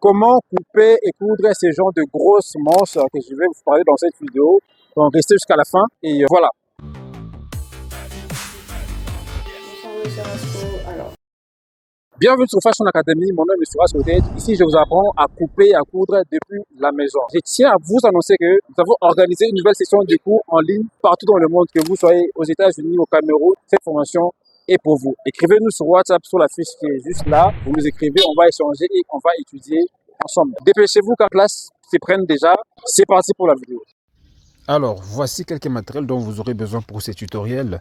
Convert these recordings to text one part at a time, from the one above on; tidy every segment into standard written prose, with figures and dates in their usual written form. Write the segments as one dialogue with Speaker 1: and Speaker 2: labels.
Speaker 1: comment couper et coudre ces genres de grosses manches que je vais vous parler dans cette vidéo. Donc restez jusqu'à la fin et voilà. Bienvenue sur Fashion Academy, mon nom est Souras Oded. Ici, je vous apprends à couper et à coudre depuis la maison. Je tiens à vous annoncer que nous avons organisé une nouvelle session de cours en ligne partout dans le monde, que vous soyez aux États-Unis, au Cameroun. Cette formation est pour vous. Écrivez-nous sur WhatsApp, sur la fiche qui est juste là. Vous nous écrivez, on va échanger et on va étudier ensemble. Dépêchez-vous car classe s'y prennent déjà. C'est parti pour la vidéo. Alors, voici quelques matériels dont vous aurez besoin pour ces tutoriels.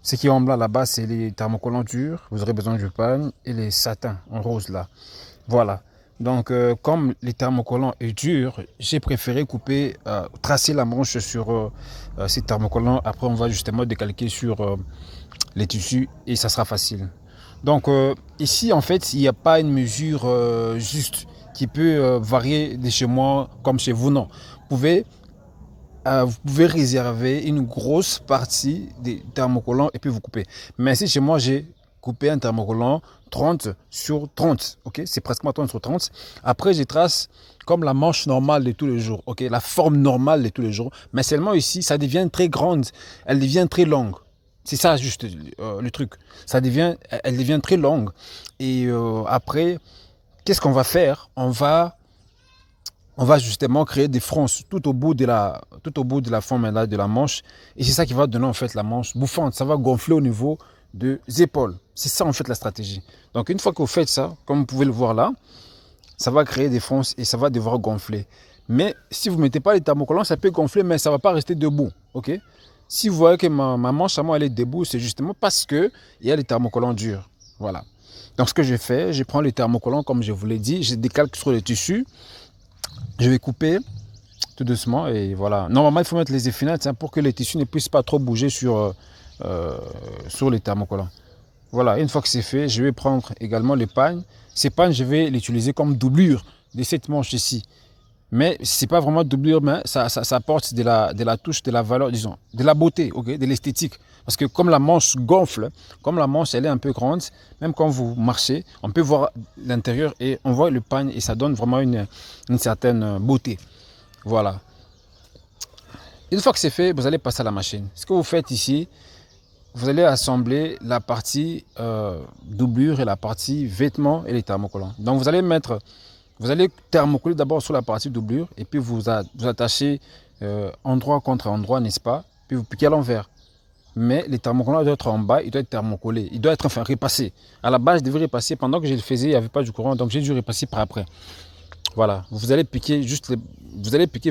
Speaker 1: Ce qui est en blanc là-bas, c'est les thermocollants durs. Vous aurez besoin du pagne et les satins en rose là. Voilà. Donc, comme les thermocollants est dur, j'ai préféré couper, tracer la manche sur ces thermocollants. Après, on va justement décalquer sur les tissus et ça sera facile. Donc, ici, en fait, il n'y a pas une mesure juste qui peut varier de chez moi comme chez vous. Non. Vous pouvez réserver une grosse partie des thermocollants et puis vous coupez. Mais si chez moi, j'ai coupé un thermocollant 30 sur 30. Ok, c'est pratiquement 30 sur 30. Après, je trace comme la manche normale de tous les jours. Ok, la forme normale de tous les jours. Mais seulement ici, ça devient très grande. Elle devient très longue. C'est ça juste le truc. Elle devient très longue. Et après, qu'est-ce qu'on va faire? On va justement créer des fronces tout au bout de la forme là, de la manche. Et c'est ça qui va donner en fait la manche bouffante. Ça va gonfler au niveau des épaules. C'est ça en fait la stratégie. Donc une fois que vous faites ça, comme vous pouvez le voir là, ça va créer des fronces et ça va devoir gonfler. Mais si vous ne mettez pas les thermocollants, ça peut gonfler, mais ça ne va pas rester debout. Ok? Si vous voyez que ma manche à moi elle est debout, c'est justement parce qu'il y a les thermocollants durs. Voilà. Donc ce que je fais, je prends les thermocollants comme je vous l'ai dit, je décalque sur le tissu. Je vais couper tout doucement et voilà. Normalement, il faut mettre les effinettes pour que les tissus ne puissent pas trop bouger sur les thermocollants. Voilà, une fois que c'est fait, je vais prendre également les pagnes. Ces pagnes, je vais l'utiliser comme doublure de cette manche ici. Mais ce n'est pas vraiment doublure, mais ça apporte de la touche, de la valeur, disons, de la beauté, okay, de l'esthétique. Parce que comme la manche gonfle, comme la manche elle est un peu grande, même quand vous marchez, on peut voir l'intérieur et on voit le pagne et ça donne vraiment une certaine beauté. Voilà. Une fois que c'est fait, vous allez passer à la machine. Ce que vous faites ici, vous allez assembler la partie doublure et la partie vêtements et les thermocollants. Donc vous allez thermocoller d'abord sur la partie doublure et puis vous attachez endroit contre endroit, n'est-ce pas? Puis vous piquez à l'envers. Mais les thermocollants doivent être en bas, il doit être thermocollé, il doit être enfin repassé. À la base, je devais repasser. Pendant que je le faisais, il n'y avait pas du courant, donc j'ai dû repasser par après. Voilà, vous allez piquer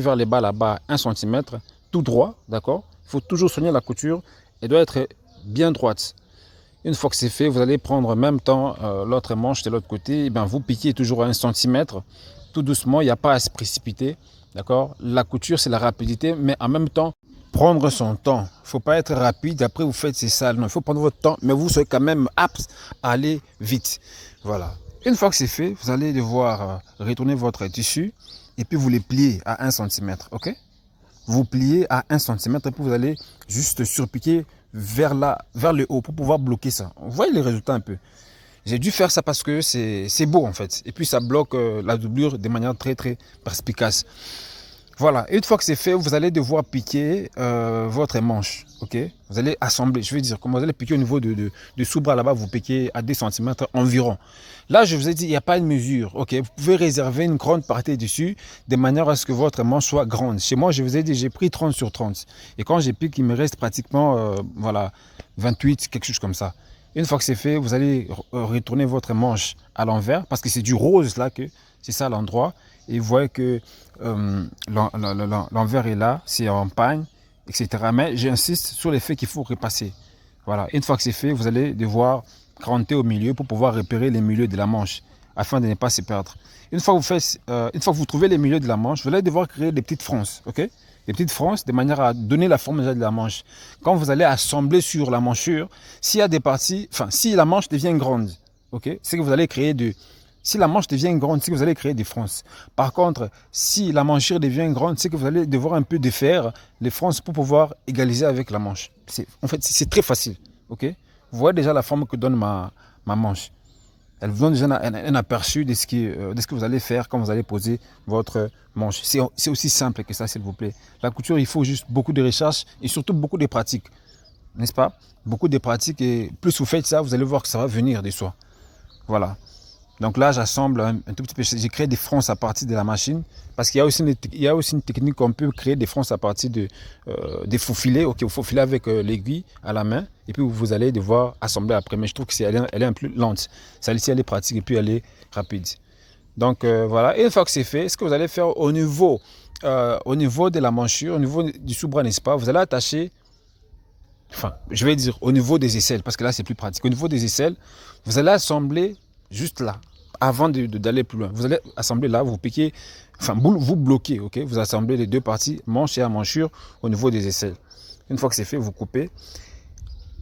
Speaker 1: vers les bas là-bas 1 cm, tout droit, d'accord? Il faut toujours soigner la couture, elle doit être bien droite. Une fois que c'est fait, vous allez prendre en même temps l'autre manche de l'autre côté. Et bien, vous piquez toujours à 1 cm, tout doucement, il n'y a pas à se précipiter. D'accord? La couture, c'est la rapidité, mais en même temps, prendre son temps. Il ne faut pas être rapide, après vous faites c'est sale. Non, il faut prendre votre temps, mais vous serez quand même apte à aller vite. Voilà. Une fois que c'est fait, vous allez devoir retourner votre tissu et puis vous les pliez à 1 cm. Ok? Vous pliez à 1 cm et puis vous allez juste surpiquer vers le haut pour pouvoir bloquer ça. Vous voyez les résultats un peu. J'ai dû faire ça parce que c'est beau en fait. Et puis ça bloque la doublure de manière très très perspicace. Voilà, une fois que c'est fait, vous allez devoir piquer votre manche. Ok? Vous allez assembler, je veux dire, comme vous allez piquer au niveau de sous-bras là-bas, vous piquez à 2 cm environ. Là, je vous ai dit, il n'y a pas de mesure. Ok? Vous pouvez réserver une grande partie dessus de manière à ce que votre manche soit grande. Chez moi, je vous ai dit, j'ai pris 30 sur 30. Et quand j'ai piqué, il me reste pratiquement voilà, 28, quelque chose comme ça. Une fois que c'est fait, vous allez retourner votre manche à l'envers parce que c'est du rose là, que c'est ça l'endroit. Et vous voyez que l'envers est là, c'est en pagne, etc. Mais j'insiste sur le fait qu'il faut repasser. Voilà. Une fois que c'est fait, vous allez devoir cranter au milieu pour pouvoir repérer les milieux de la manche afin de ne pas se perdre. Une fois que vous trouvez les milieux de la manche, vous allez devoir créer des petites fronces. Ok? Des petites fronces de manière à donner la forme de la manche. Quand vous allez assembler sur la manchure, s'il y a des parties, enfin, si la manche devient grande, ok, c'est que vous allez créer si la manche devient grande, c'est que vous allez créer des fronces. Par contre, si la manchure devient grande, c'est que vous allez devoir un peu défaire les fronces pour pouvoir égaliser avec la manche. En fait, c'est très facile. Ok? Vous voyez déjà la forme que donne ma manche. Elle vous donne déjà un aperçu de ce que vous allez faire quand vous allez poser votre manche. C'est aussi simple que ça, s'il vous plaît. La couture, il faut juste beaucoup de recherche et surtout beaucoup de pratique. N'est-ce pas? Beaucoup de pratique et plus vous faites ça, vous allez voir que ça va venir de soi. Voilà. Donc là, j'assemble un tout petit peu. J'ai créé des fronces à partir de la machine parce qu'il y a aussi une technique qu'on peut créer des fronces à partir des faux filets. Ok, vous faufilez avec l'aiguille à la main et puis vous allez devoir assembler après. Mais je trouve que elle est un peu lente. Celle-ci, elle est pratique et puis elle est rapide. Donc voilà. Et une fois que c'est fait, ce que vous allez faire au niveau de la manchure, au niveau du sous-bras, n'est-ce pas? Vous allez attacher. Enfin, je vais dire au niveau des aisselles parce que là, c'est plus pratique. Au niveau des aisselles, vous allez assembler juste là avant d'aller plus loin. Vous allez assembler là, vous piquez, enfin vous bloquez, ok? Vous assemblez les deux parties, manche et manchure, au niveau des aisselles. Une fois que c'est fait, vous coupez.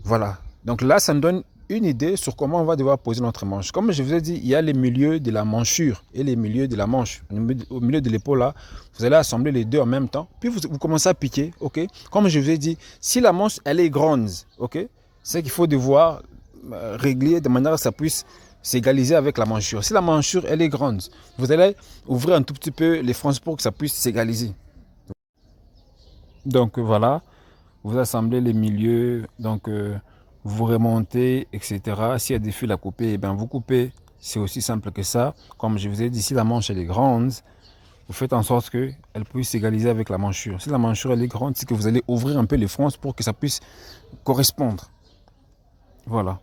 Speaker 1: Voilà. Donc là, ça nous donne une idée sur comment on va devoir poser notre manche. Comme je vous ai dit, il y a les milieux de la manchure et les milieux de la manche. Au milieu de l'épaule là, vous allez assembler les deux en même temps. Puis vous commencez à piquer, ok? Comme je vous ai dit, si la manche elle est grande, ok? C'est qu'il faut devoir régler de manière à ce que ça puisse s'égaliser avec la manchure. Si la manchure elle est grande, vous allez ouvrir un tout petit peu les fronces pour que ça puisse s'égaliser. Donc voilà, vous assemblez les milieux, donc vous remontez, etc. S'il y a des fils à couper, eh bien vous coupez. C'est aussi simple que ça. Comme je vous ai dit, si la manche elle est grande, vous faites en sorte qu'elle puisse s'égaliser avec la manchure. Si la manchure elle est grande, c'est que vous allez ouvrir un peu les fronces pour que ça puisse correspondre. Voilà.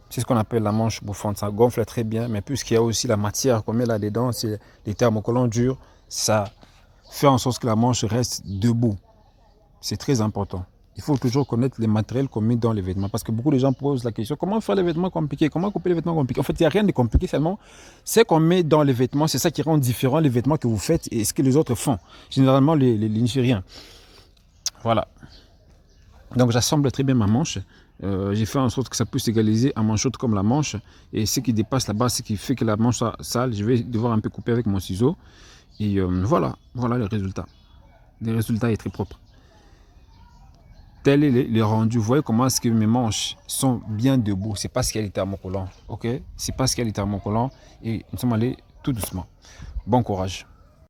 Speaker 1: C'est ce qu'on appelle la manche bouffante. Ça gonfle très bien, mais puisqu'il y a aussi la matière qu'on met là-dedans, c'est les thermocollants durs, ça fait en sorte que la manche reste debout. C'est très important. Il faut toujours connaître les matériels qu'on met dans les vêtements. Parce que beaucoup de gens posent la question, comment faire les vêtements compliqués? Comment couper les vêtements compliqués? En fait, il n'y a rien de compliqué, seulement ce qu'on met dans les vêtements, c'est ça qui rend différent les vêtements que vous faites et ce que les autres font. Généralement, les Nigériens. Voilà. Donc, j'assemble très bien ma manche. J'ai fait en sorte que ça puisse s'égaliser à manchotte comme la manche. Et ce qui dépasse là-bas, ce qui fait que la manche soit sale, je vais devoir un peu couper avec mon ciseau. Et voilà le résultat. Le résultat est très propre. Tel est le rendu. Vous voyez comment est-ce que mes manches sont bien debout. C'est parce qu'elle est thermocollant. Ok? C'est parce qu'elle est thermocollant. Et nous sommes allés tout doucement. Bon courage.